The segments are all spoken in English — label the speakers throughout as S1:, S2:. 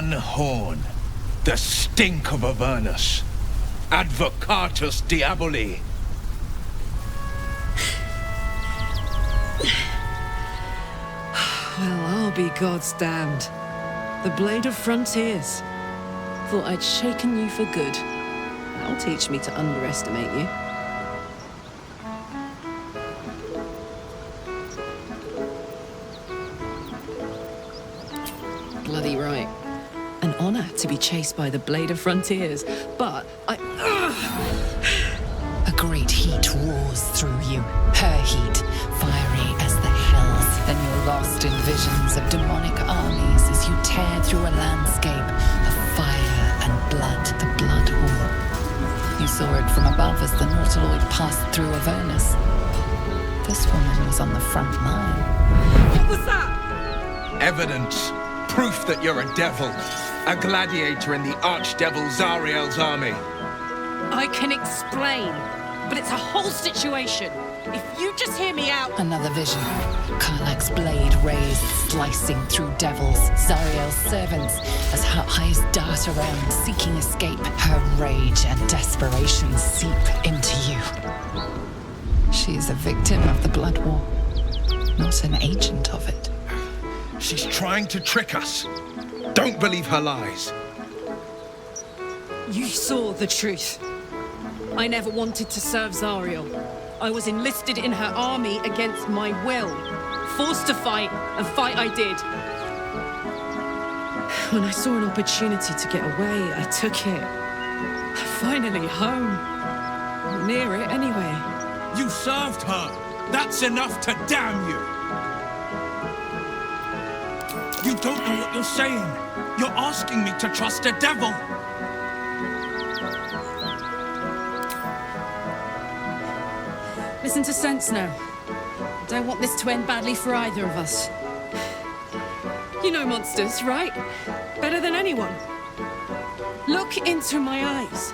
S1: one horn, the stink of Avernus. Advocatus Diaboli.
S2: Well, I'll be God's damned. The Blade of Frontiers. Thought I'd shaken you for good. That'll teach me to underestimate you. Bloody right. An honor to be chased by the Blade of Frontiers, but
S3: A great heat roars through you, her heat, fiery as the hells. Then you're lost in visions of demonic armies as you tear through a landscape of fire and blood, the Blood War. You saw it from above as the Nautiloid passed through Avernus. This woman was on the front line.
S2: what was that?
S1: Evidence. Proof that you're a devil. A gladiator in the archdevil Zariel's army.
S2: I can explain, but it's a whole situation. If you just hear me out...
S3: Another vision. Karlach's blade raised, slicing through devils, Zariel's servants, as her eyes dart around, seeking escape. Her rage and desperation seep into you. She is a victim of the Blood War, not an agent of it.
S1: She's trying to trick us. Don't believe her lies.
S2: You saw the truth. I never wanted to serve Zariel. I was enlisted in her army against my will. Forced to fight, and fight I did. When I saw an opportunity to get away, I took it. Finally home. Near it, anyway.
S1: You served her. That's enough to damn you. You don't know what you're saying. You're asking me to trust a devil.
S2: Listen to sense now. I don't want this to end badly for either of us. You know monsters, right? Better than anyone. Look into my eyes.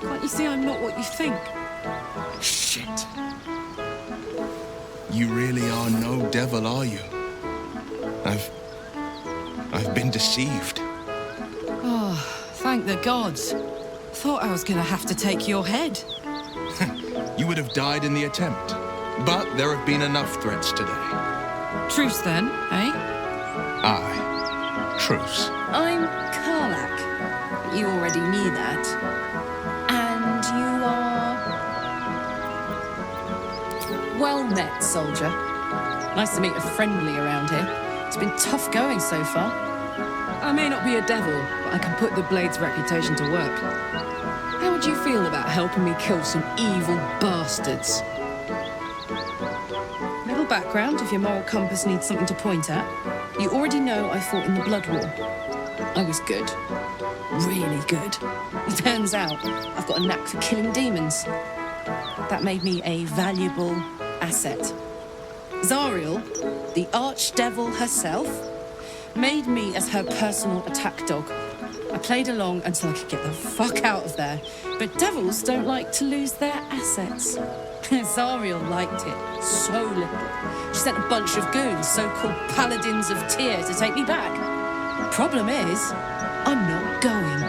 S2: Can't you see I'm not what you think?
S1: Shit. You really are no devil, are you? I've been deceived.
S2: Oh, thank the gods. Thought I was gonna have to take your head.
S1: You would have died in the attempt. But there have been enough threats today.
S2: Truce then, eh?
S1: Aye. Truce.
S2: I'm Karlach. You already knew that. And you are... Well met, soldier. Nice to meet a friendly around here. It's been tough going so far. I may not be a devil, but I can put the Blade's reputation to work. How would you feel about helping me kill some evil bastards? Little background, if your moral compass needs something to point at. You already know I fought in the Blood War. I was good. Really good. It turns out I've got a knack for killing demons. That made me a valuable asset. Zariel, the archdevil herself, made me as her personal attack dog. I played along until I could get the fuck out of there. But devils don't like to lose their assets. Zariel liked it so little. She sent a bunch of goons, so-called paladins of Tyr, to take me back. Problem is, I'm not going.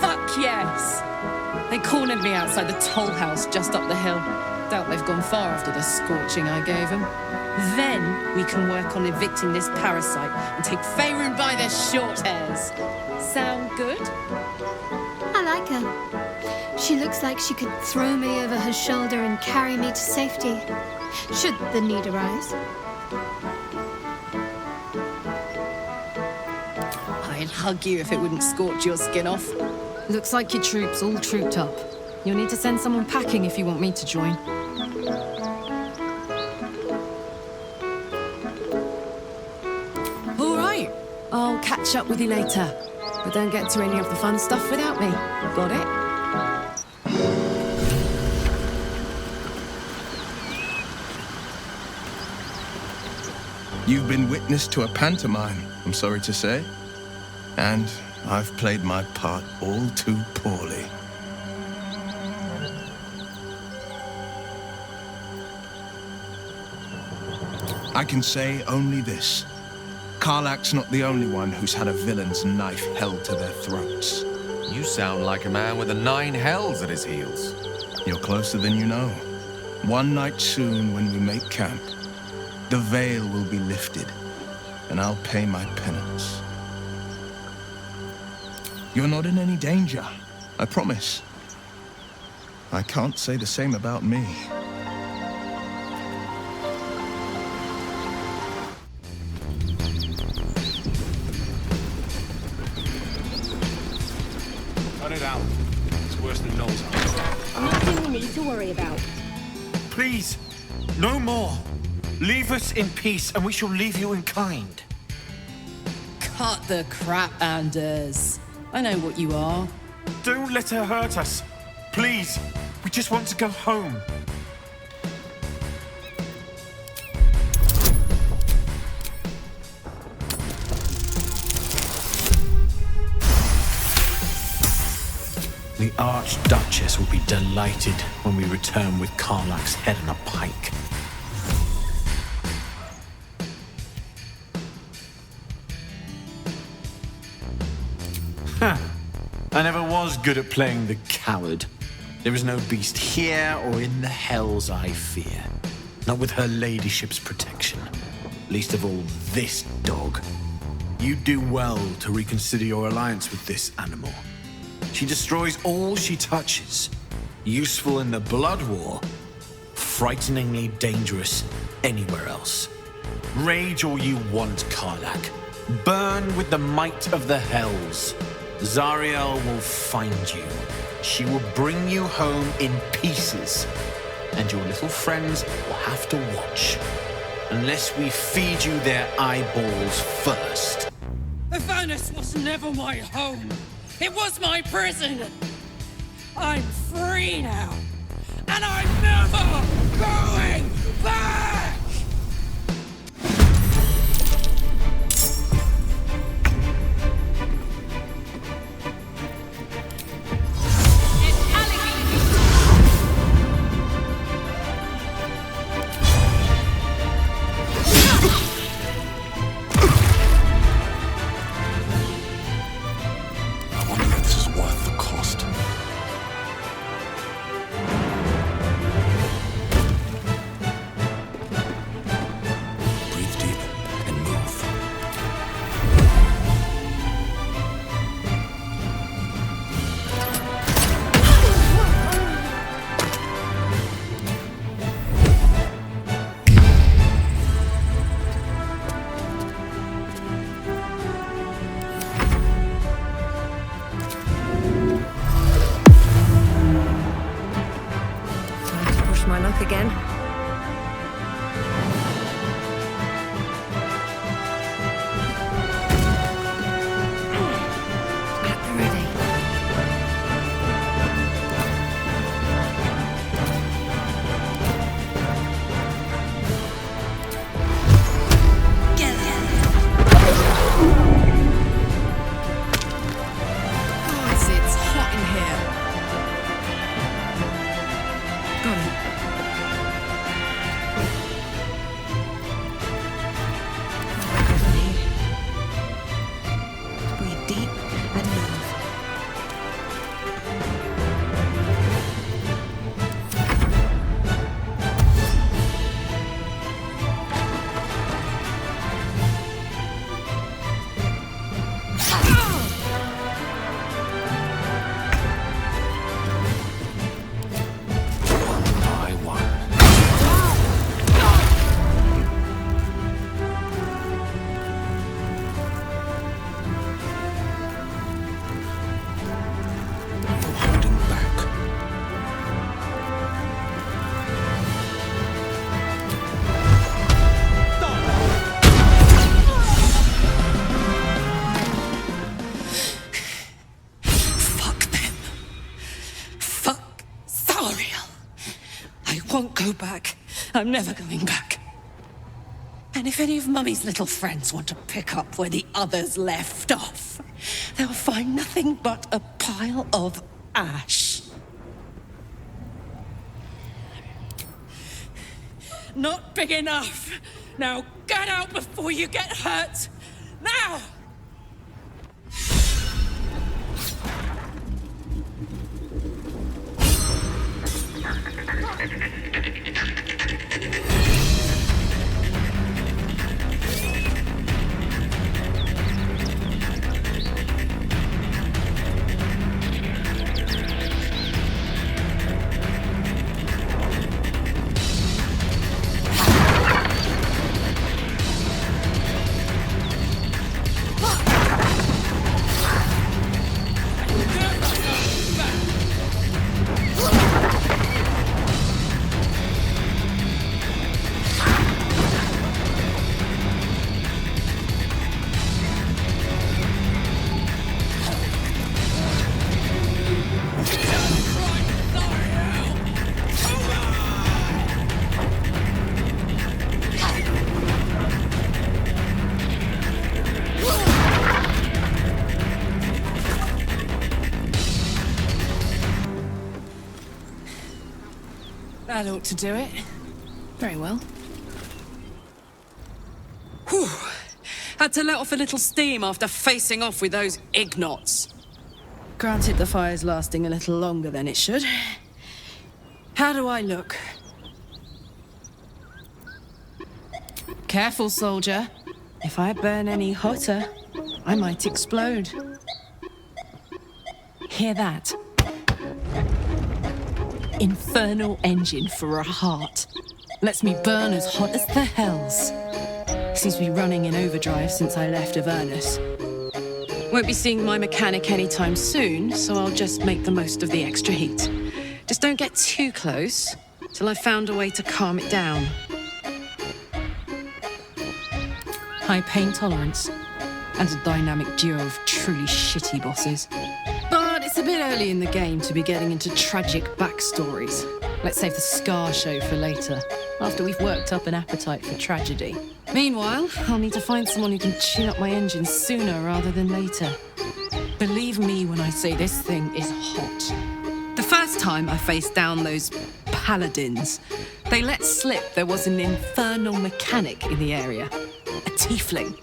S2: Fuck yes! They cornered me outside the toll house just up the hill. Doubt they've gone far after the scorching I gave them. Then we can work on evicting this parasite and take Faerun by their short hairs. Sound good?
S4: I like her. She looks like she could throw me over her shoulder and carry me to safety, should the need arise.
S2: I'd hug you if it wouldn't scorch your skin off. Looks like your troops all trooped up. You'll need to send someone packing if you want me to join. All right, I'll catch up with you later. But don't get to any of the fun stuff without me. Got it?
S1: You've been witness to a pantomime, I'm sorry to say. And I've played my part all too poorly. I can say only this. Karlach's not the only one who's had a villain's knife held to their throats.
S5: You sound like a man with the 9 hells at his heels.
S1: You're closer than you know. One night soon, when we make camp, the veil will be lifted, and I'll pay my penance. You're not in any danger, I promise. I can't say the same about me.
S6: Cut it out. It's worse than Noel's.
S7: Nothing we need to worry about.
S8: Please, no more. Leave us in peace, and we shall leave you in kind.
S2: Cut the crap, Anders. I know what you are.
S8: Don't let her hurt us. Please, we just want to go home. The Archduchess will be delighted when we return with Karlach's head on a pike. I never was good at playing the coward. There is no beast here or in the hells I fear. Not with her ladyship's protection. Least of all this dog. You do well to reconsider your alliance with this animal. She destroys all she touches. Useful in the blood war. Frighteningly dangerous anywhere else. Rage all you want, Karlach. Burn with the might of the hells. Zariel will find you. She will bring you home in pieces. And your little friends will have to watch. Unless we feed you their eyeballs first.
S2: Avernus was never my home. It was my prison. I'm free now. And I'm never going back!
S7: Again. At the ready.
S2: God, it's hot in here. Got it.
S7: Breathe deep and move.
S2: won't go back. I'm never going back. And if any of Mummy's little friends want to pick up where the others left off, they'll find nothing but a pile of ash. Not big enough Now get out before you get hurt! Now! That ought to do it. Very well. Whew. Had to let off a little steam after facing off with those ignots. Granted, the fire's lasting a little longer than it should. How do I look? Careful, soldier. If I burn any hotter, I might explode. Hear that? Infernal engine for a heart. Lets me burn as hot as the hells. Seems to be running in overdrive since I left Avernus. Won't be seeing my mechanic anytime soon, so I'll just make the most of the extra heat. Just don't get too close till I've found a way to calm it down. High pain tolerance and a dynamic duo of truly shitty bosses. But it's a bit early in the game to be getting into tragic backstories. Let's save the Scar show for later, after we've worked up an appetite for tragedy. Meanwhile, I'll need to find someone who can tune up my engine sooner rather than later. Believe me when I say this thing is hot. The first time I faced down those paladins, they let slip there was an infernal mechanic in the area. A tiefling.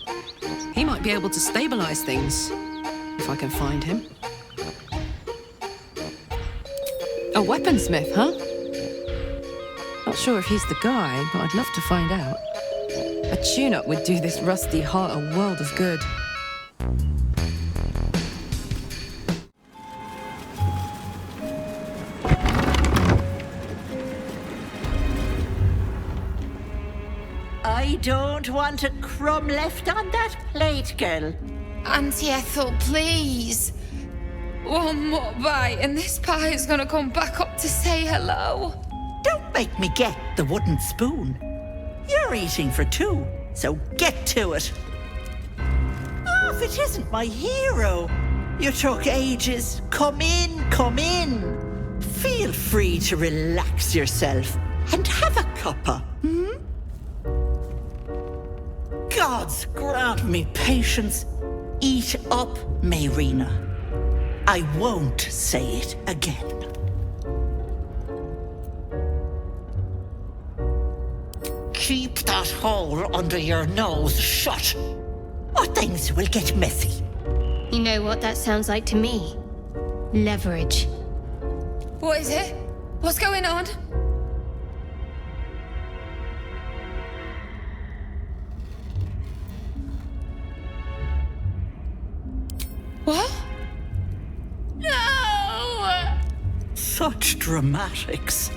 S2: He might be able to stabilize things, if I can find him. A weaponsmith, huh? Not sure if he's the guy, but I'd love to find out. A tune-up would do this rusty heart a world of good.
S9: I don't want a crumb left on that plate, girl.
S10: Auntie Ethel, please. One more bite and this pie is gonna come back up to say hello.
S9: Don't make me get the wooden spoon. You're eating for two, so get to it. Oh, if it isn't my hero. You took ages. Come in, come in. Feel free to relax yourself and have a cuppa, Gods grant me patience. Eat up, Mayrina. I won't say it again. Keep that hole under your nose shut, or things will get messy.
S4: You know what that sounds like to me? Leverage.
S10: What is it? What's going on? What? No!
S9: Such dramatics.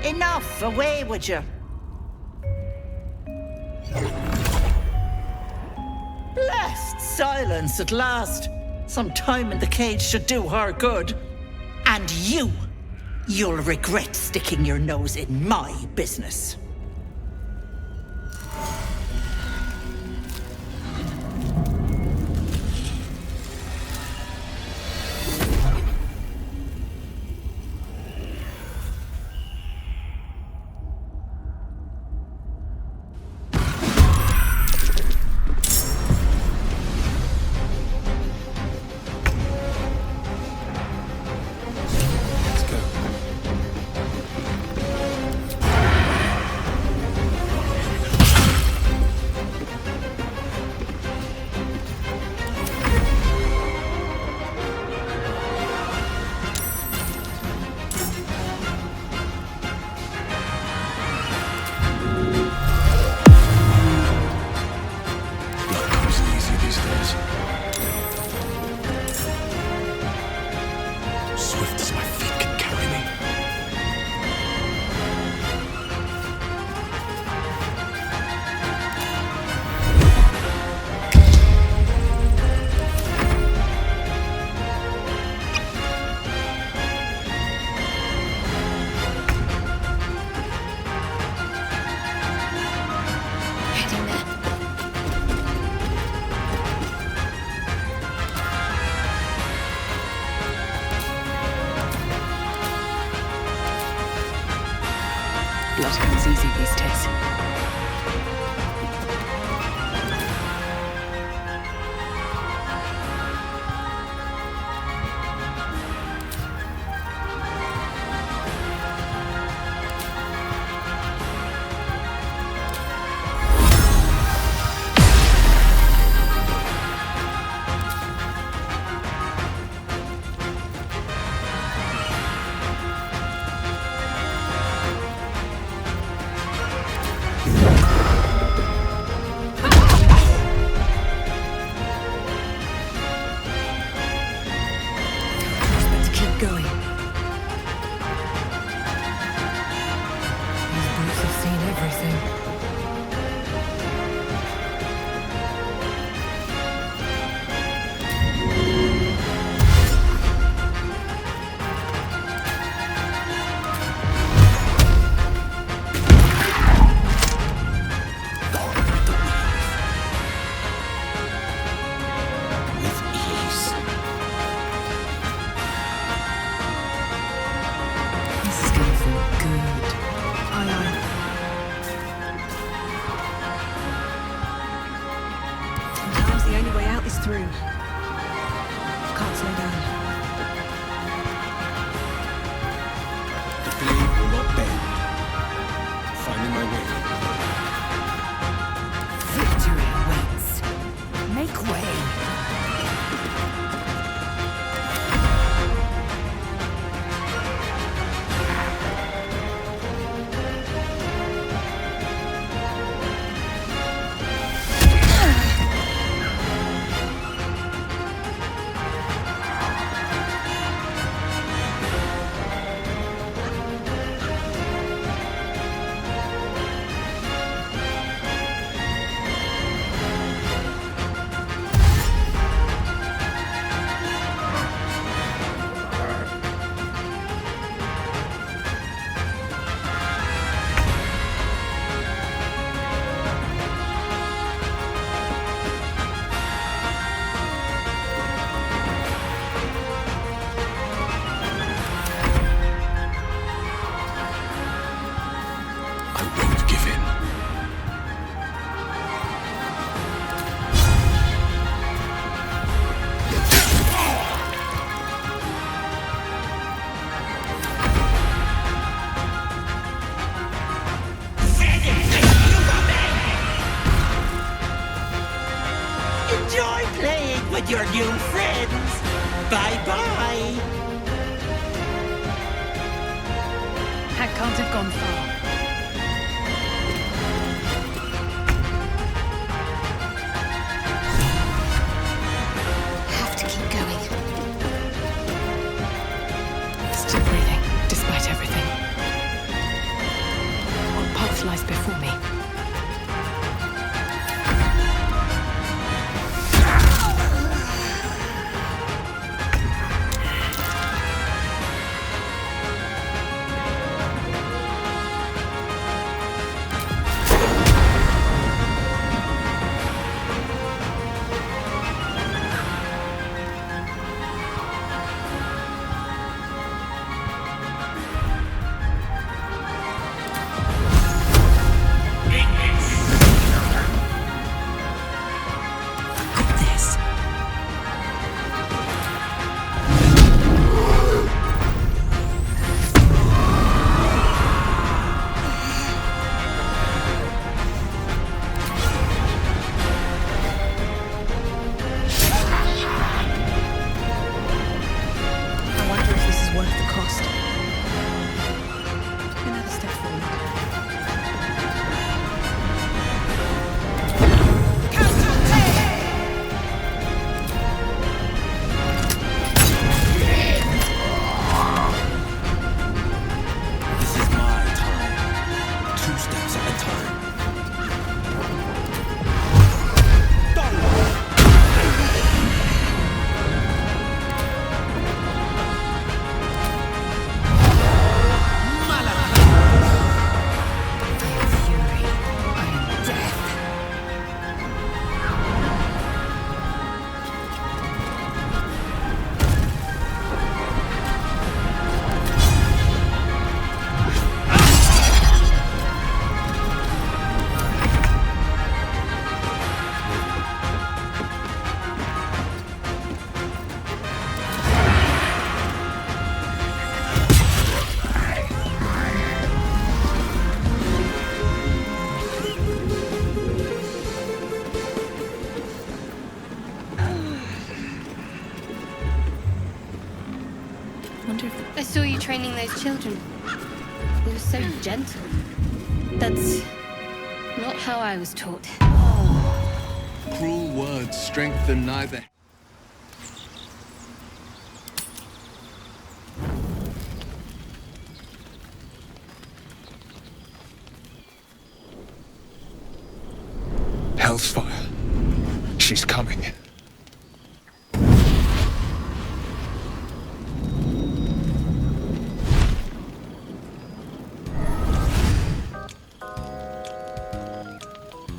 S9: Enough, away with you. Blessed silence at last. Some time in the cage should do her good. And you'll regret sticking your nose in my business.
S3: blood comes easy these days.
S9: Your new friends. Bye-bye.
S3: That can't have gone far.
S4: Have to keep going.
S3: Still breathing, despite everything. What path lies before me?
S7: you training those children? They were so gentle. That's not how I was taught.
S1: Cruel words strengthen neither. Hellfire. She's coming.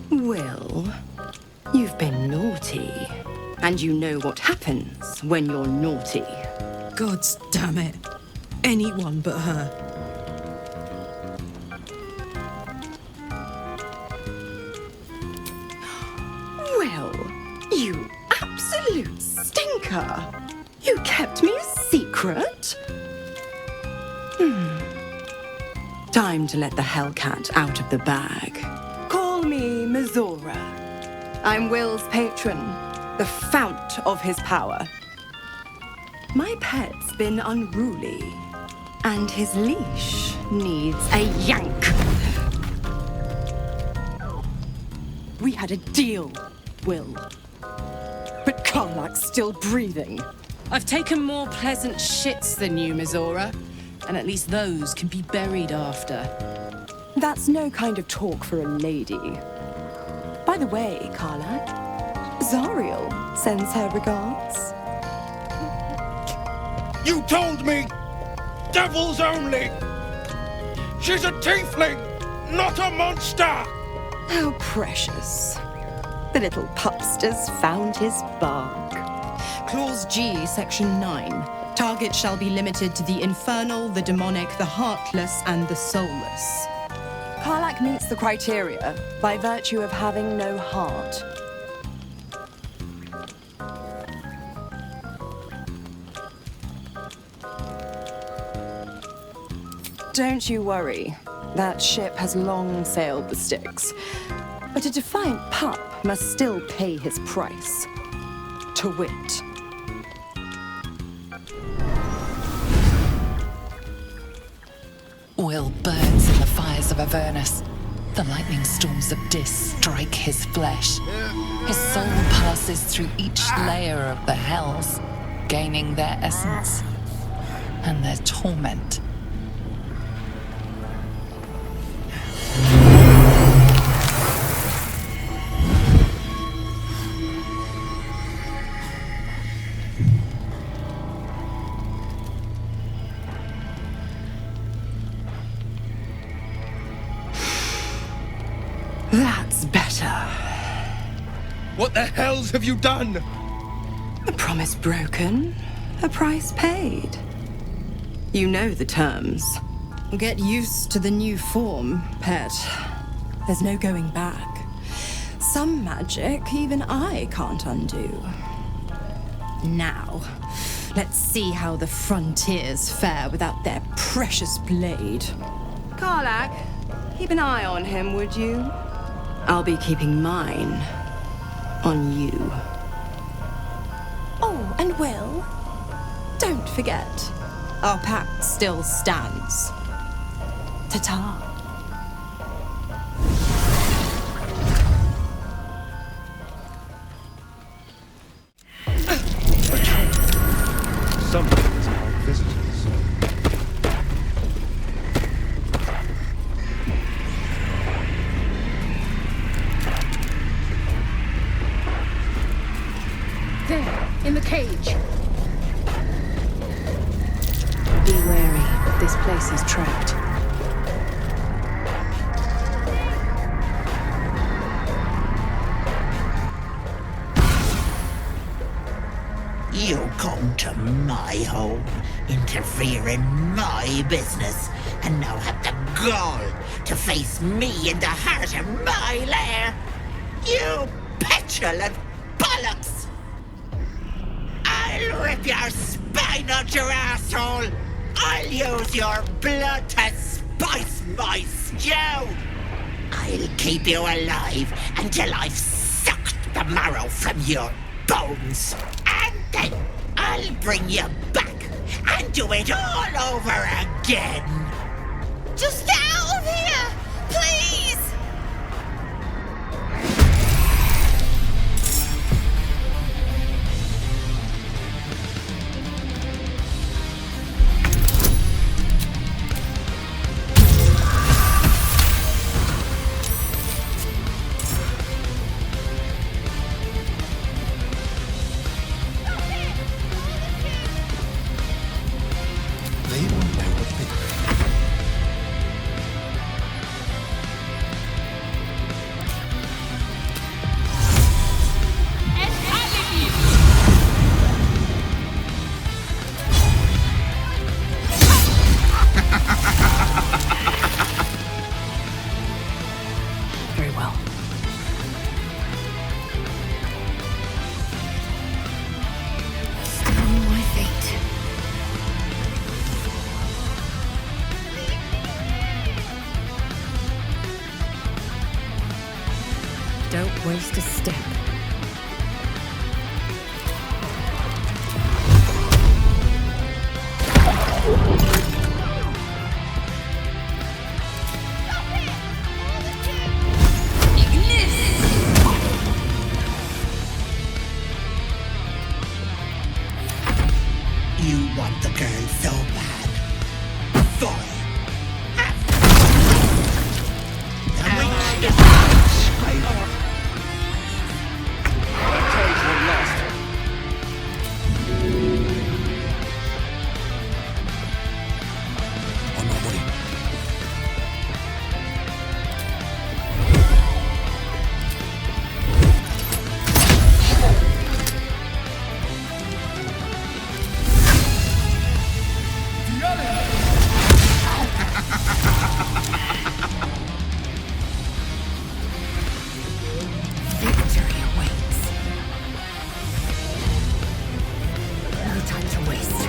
S11: Well, you've been naughty. And you know what happens when you're naughty.
S2: God damn it. Anyone but her.
S11: Well, you absolute stinker. You kept me a secret? Time to let the Hellcat out of the bag. Call me Mizora. I'm Will's patron, the fount of his power. My pet's been unruly, and his leash needs a yank. We had a deal, Will. But Karlak's still breathing.
S2: I've taken more pleasant shits than you, Mizora. And at least those can be buried after.
S11: That's no kind of talk for a lady. By the way, Karlak, Zariel sends her regards.
S6: You told me! Devils only! She's a tiefling, not a monster!
S11: How precious. The little pupster's found his bark.
S2: Clause G, Section 9. Target shall be limited to the infernal, the demonic, the heartless, and the soulless.
S11: Karlak meets the criteria by virtue of having no heart. Don't you worry. That ship has long sailed the Styx. But a defiant pup must still pay his price. To wit.
S3: Will burns in the fires of Avernus. The lightning storms of Dis strike his flesh. His soul passes through each layer of the hells, gaining their essence and their torment.
S11: That's better.
S1: What the hells have you done?
S11: A promise broken, a price paid. You know the terms.
S2: Get used to the new form, pet.
S11: There's no going back. Some magic even I can't undo.
S2: Now, let's see how the frontiers fare without their precious blade.
S11: Karlak, keep an eye on him, would you? I'll be keeping mine on you.
S2: Oh, and Will, don't forget, our pact still stands. Ta-ta.
S6: Some things are like visitors.
S7: There, in the cage.
S2: Be wary, this place is trapped.
S9: You come to my home, interfere in my business, and now have the gall to face me in the heart of my lair. You petulant bollocks! I'll rip your spine out your asshole! I'll use your blood to spice my stew! I'll keep you alive until I've sucked the marrow from your bones! And then I'll bring you back and do it all over again.
S10: Just get out of here! Please!
S3: Very well.
S10: Still on my feet.
S2: Don't waste a step.
S9: You want the girl so bad. Fine.
S3: Victory awaits. No time to waste.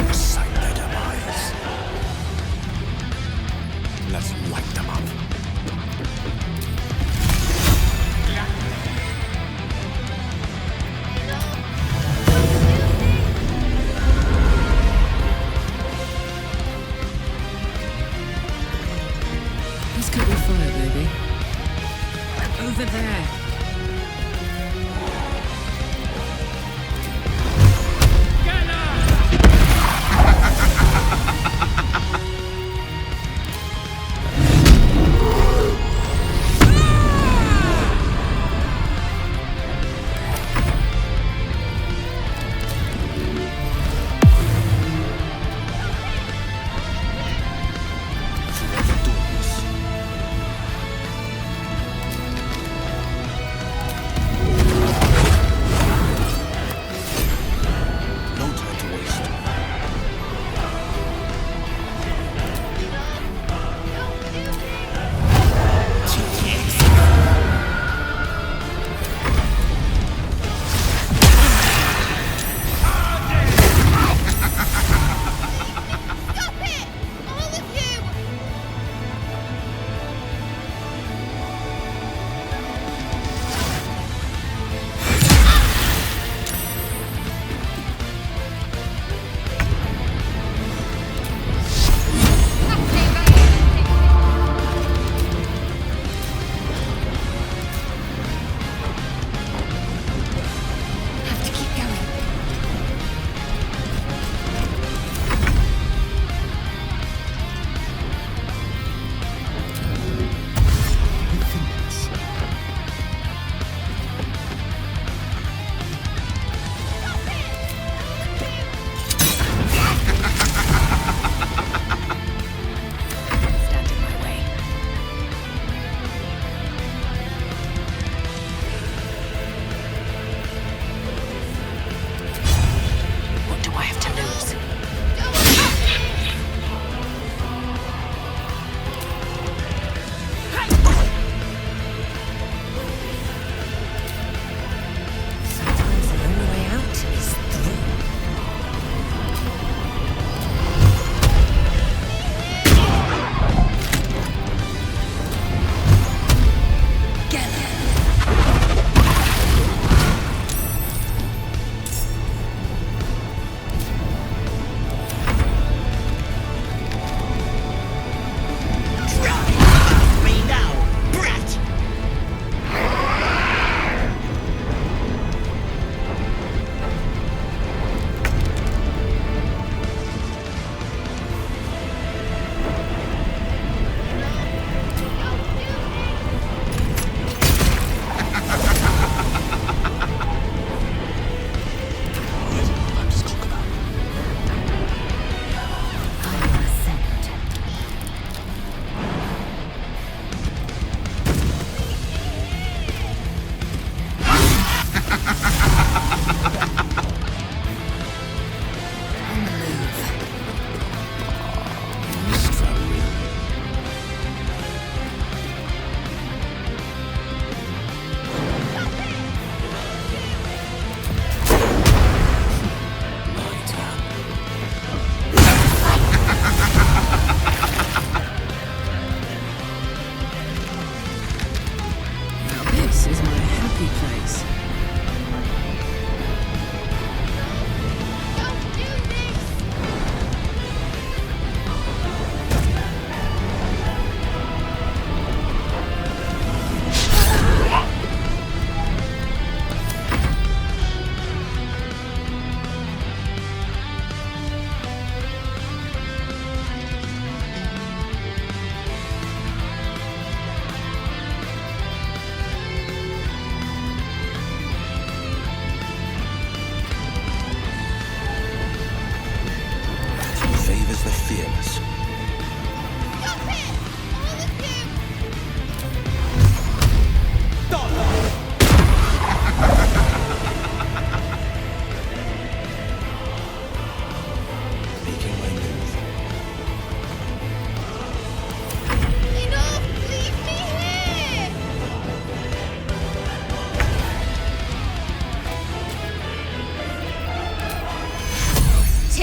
S1: Excite their demise. Let's light them up.
S2: Let's cut your fire, baby. Over there.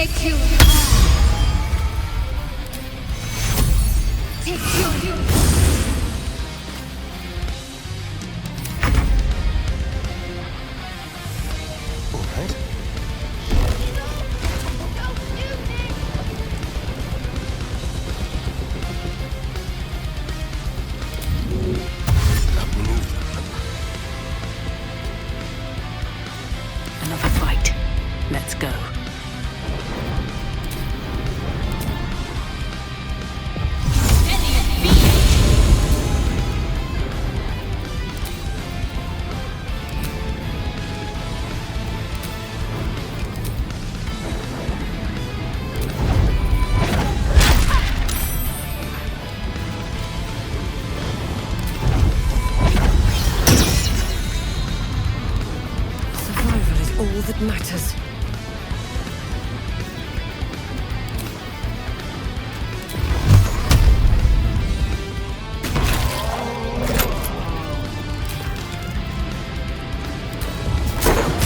S4: Take two. Take two.
S1: All right.
S3: Another fight. Let's go.
S11: Survival is all that matters.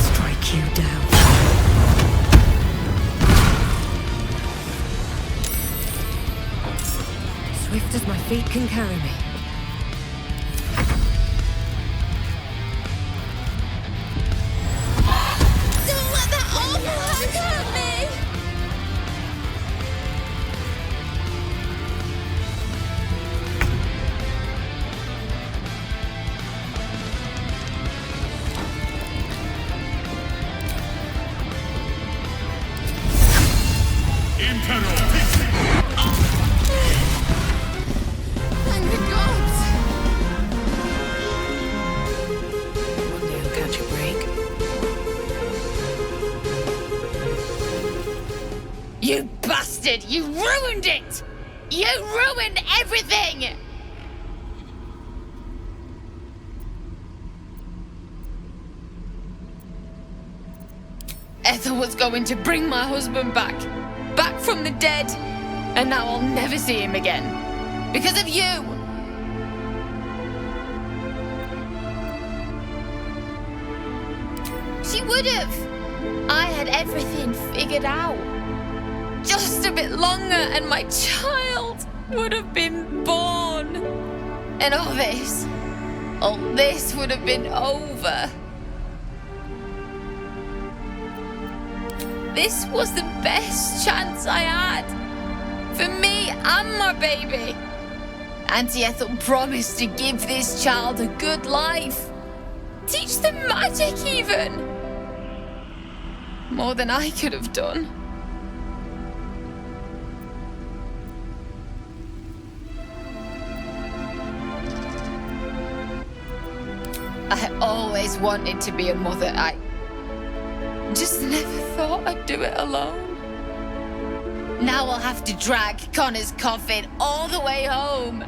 S11: Strike you down. Swift as my feet can carry me.
S10: Don't let that awful hand hurt me! Thank the gods!
S11: One day I'll catch a break.
S10: You bastard! You ruined it! You ruined everything! Ethel was going to bring my husband back from the dead, and now I'll never see him again. Because of you! She would have! I had everything figured out. Just a bit longer and my child would have been born. And all this would have been over. This was the best chance I had. For me and my baby. Auntie Ethel promised to give this child a good life. Teach them magic even. More than I could have done. I always wanted to be a mother. I just never thought I'd do it alone. Now I'll have to drag Connor's coffin all the way home.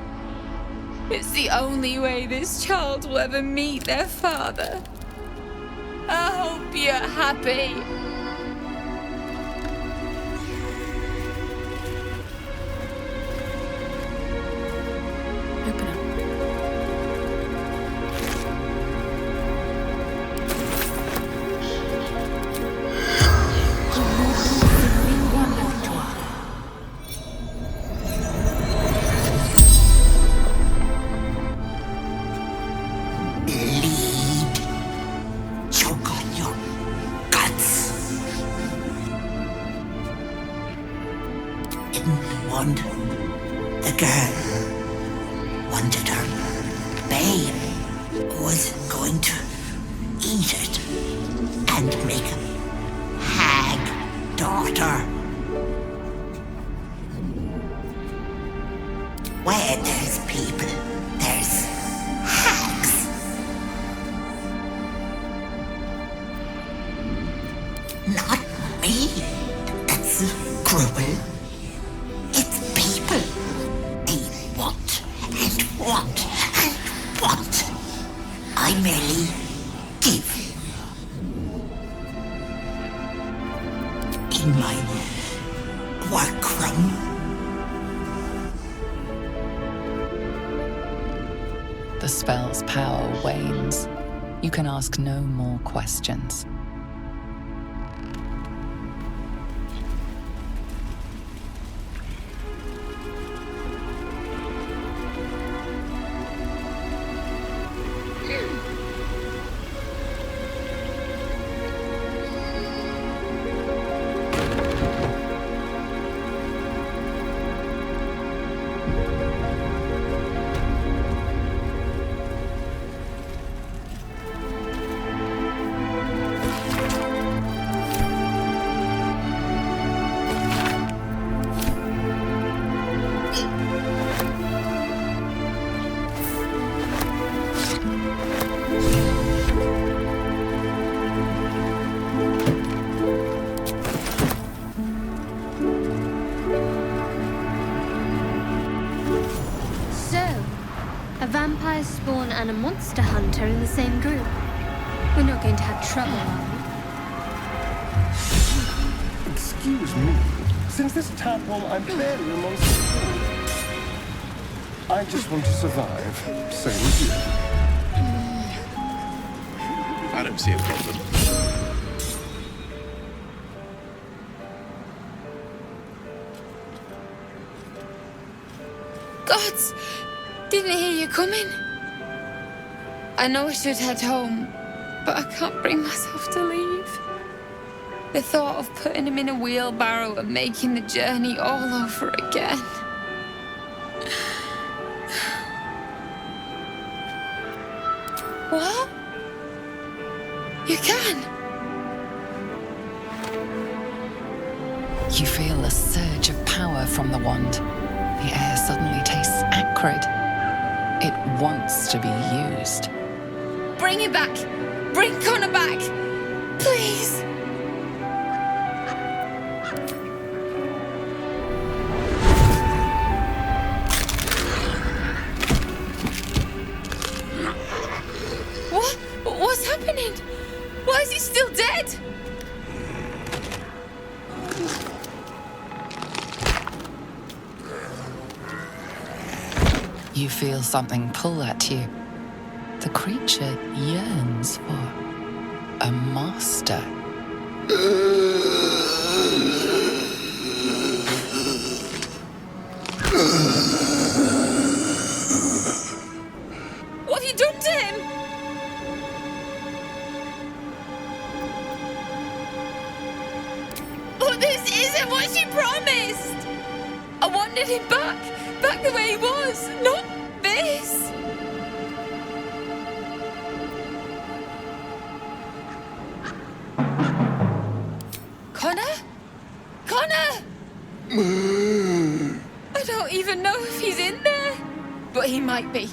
S10: It's the only way this child will ever meet their father. I hope you're happy.
S11: Open up.
S9: Choke on your guts. Didn't want the girl. Wanted her babe. Was going to eat it and make a hag daughter. Where there's people, there's hags. Not me. That's cruel. It's people. They want and want and want. I merely give. In my workroom.
S3: The spell's power wanes. You can ask no more questions.
S4: and a monster hunter in the same group. We're not going to have trouble, are we?
S12: Excuse me. Since this tadpole, I'm barely a monster. I just want to survive. Same as you.
S1: I don't see a problem.
S10: Gods! Didn't hear you coming. I know I should head home, but I can't bring myself to leave. The thought of putting him in a wheelbarrow and making the journey all over again. What? You can?
S3: You feel a surge of power from the wand. The air suddenly tastes acrid. It wants to be used.
S10: Bring it back! Bring Connor back! Please! What? What's happening? Why is he still dead?
S3: You feel something pull at you. The creature yearns for a master.
S10: What have you done to him? But this isn't what she promised! I wanted him back the way he was, not this! Connor? Connor! I don't even know if he's in there. But he might be.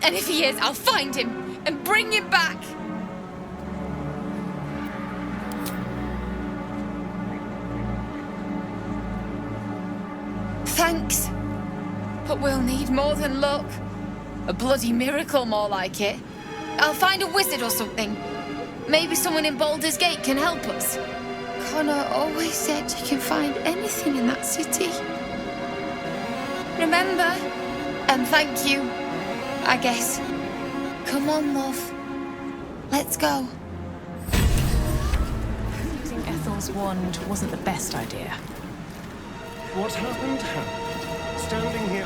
S10: And if he is, I'll find him and bring him back. Thanks. But we'll need more than luck. A bloody miracle, more like it. I'll find a wizard or something. Maybe someone in Baldur's Gate can help us. Connor always said you can find anything in that city. Remember? And thank you, I guess. Come on, love. Let's go.
S2: Using Ethel's wand wasn't the best idea.
S12: What happened happened. Standing here